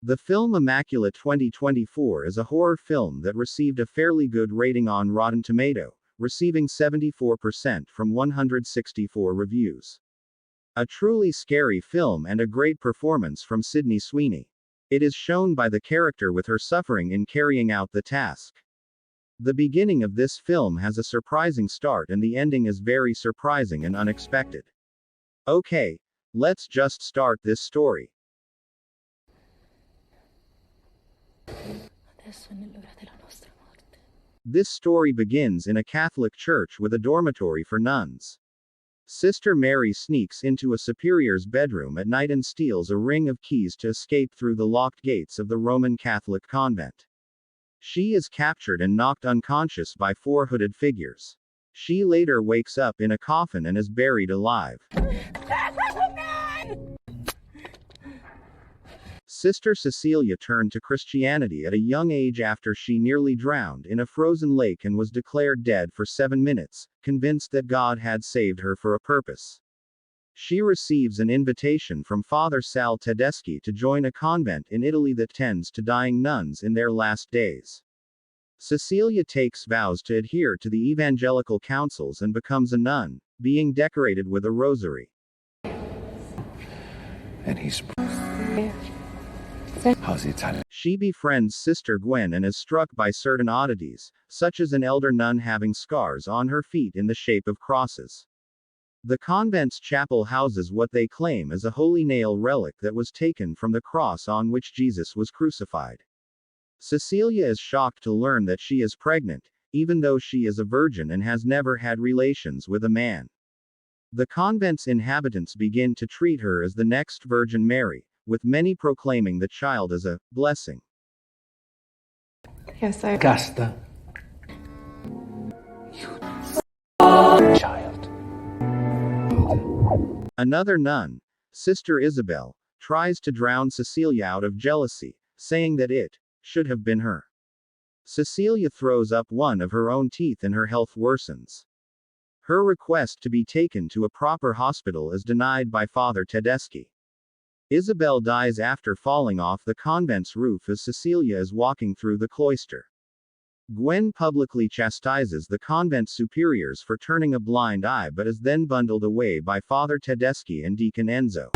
The film Immaculate 2024 is a horror film that received a fairly good rating on Rotten Tomato, receiving 74% from 164 reviews. A truly scary film and a great performance from Sydney Sweeney. It is shown by the character with her suffering in carrying out the task. The beginning of this film has a surprising start and the ending is very surprising and unexpected. Okay, let's just start this story. This story begins in a Catholic church with a dormitory for nuns. Sister Mary sneaks into a superior's bedroom at night and steals a ring of keys to escape through the locked gates of the Roman Catholic convent. She is captured and knocked unconscious by four hooded figures. She later wakes up in a coffin and is buried alive. Sister Cecilia turned to Christianity at a young age after she nearly drowned in a frozen lake and was declared dead for 7 minutes, convinced that God had saved her for a purpose. She receives an invitation from Father Sal Tedeschi to join a convent in Italy that tends to dying nuns in their last days. Cecilia takes vows to adhere to the evangelical counsels and becomes a nun, being decorated with a rosary. And he's... How's the Italian? She befriends Sister Gwen and is struck by certain oddities, such as an elder nun having scars on her feet in the shape of crosses. The convent's chapel houses what they claim is a holy nail relic that was taken from the cross on which Jesus was crucified. Cecilia is shocked to learn that she is pregnant, even though she is a virgin and has never had relations with a man. The convent's inhabitants begin to treat her as the next Virgin Mary, with many proclaiming the child as a blessing. Yes, I. Casta. Child. Another nun, Sister Isabel, tries to drown Cecilia out of jealousy, saying that it should have been her. Cecilia throws up one of her own teeth and her health worsens. Her request to be taken to a proper hospital is denied by Father Tedeschi. Isabel dies after falling off the convent's roof as Cecilia is walking through the cloister. Gwen publicly chastises the convent superiors for turning a blind eye but is then bundled away by Father Tedeschi and Deacon Enzo.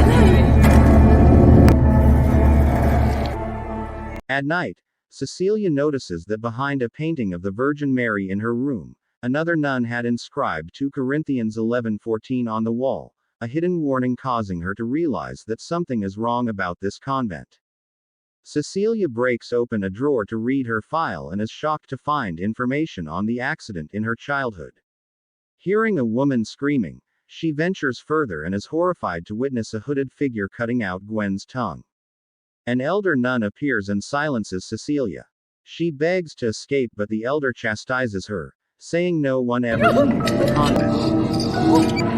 At night, Cecilia notices that behind a painting of the Virgin Mary in her room, another nun had inscribed 2 Corinthians 11:14 on the wall, a hidden warning causing her to realize that something is wrong about this convent. Cecilia breaks open a drawer to read her file and is shocked to find information on the accident in her childhood. Hearing a woman screaming, she ventures further and is horrified to witness a hooded figure cutting out Gwen's tongue. An elder nun appears and silences Cecilia. She begs to escape but the elder chastises her, saying no one ever leaves the convent.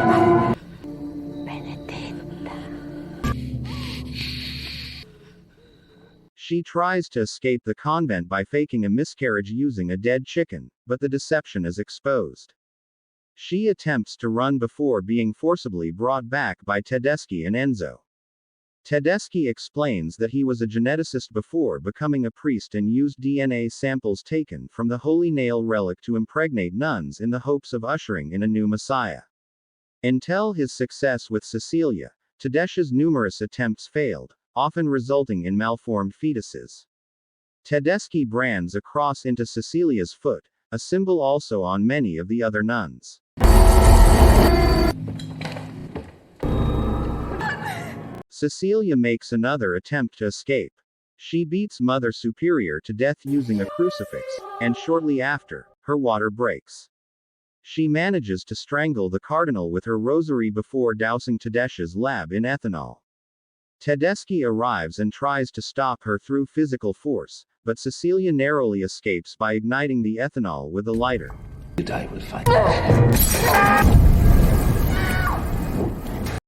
She tries to escape the convent by faking a miscarriage using a dead chicken, but the deception is exposed. She attempts to run before being forcibly brought back by Tedeschi and Enzo. Tedeschi explains that he was a geneticist before becoming a priest and used DNA samples taken from the holy nail relic to impregnate nuns in the hopes of ushering in a new messiah. Until his success with Cecilia, Tedeschi's numerous attempts failed, often resulting in malformed fetuses. Tedeschi brands a cross into Cecilia's foot, a symbol also on many of the other nuns. Cecilia makes another attempt to escape. She beats Mother Superior to death using a crucifix, and shortly after, her water breaks. She manages to strangle the cardinal with her rosary before dousing Tedeschi's lab in ethanol. Tedeschi arrives and tries to stop her through physical force, but Cecilia narrowly escapes by igniting the ethanol with a lighter. You die with fire.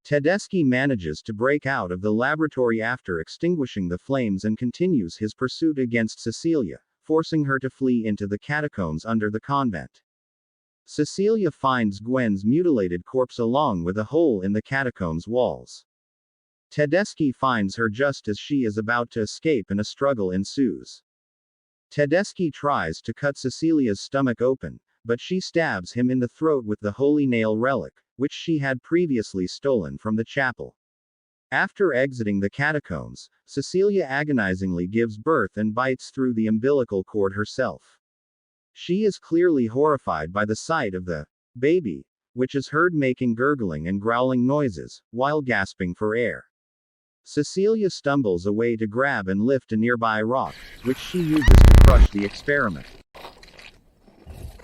Tedeschi manages to break out of the laboratory after extinguishing the flames and continues his pursuit against Cecilia, forcing her to flee into the catacombs under the convent. Cecilia finds Gwen's mutilated corpse along with a hole in the catacombs walls. Tedeschi finds her just as she is about to escape and a struggle ensues. Tedeschi tries to cut Cecilia's stomach open, but she stabs him in the throat with the holy nail relic, which she had previously stolen from the chapel. After exiting the catacombs, Cecilia agonizingly gives birth and bites through the umbilical cord herself. She is clearly horrified by the sight of the baby, which is heard making gurgling and growling noises, while gasping for air. Cecilia stumbles away to grab and lift a nearby rock, which she uses to crush the experiment.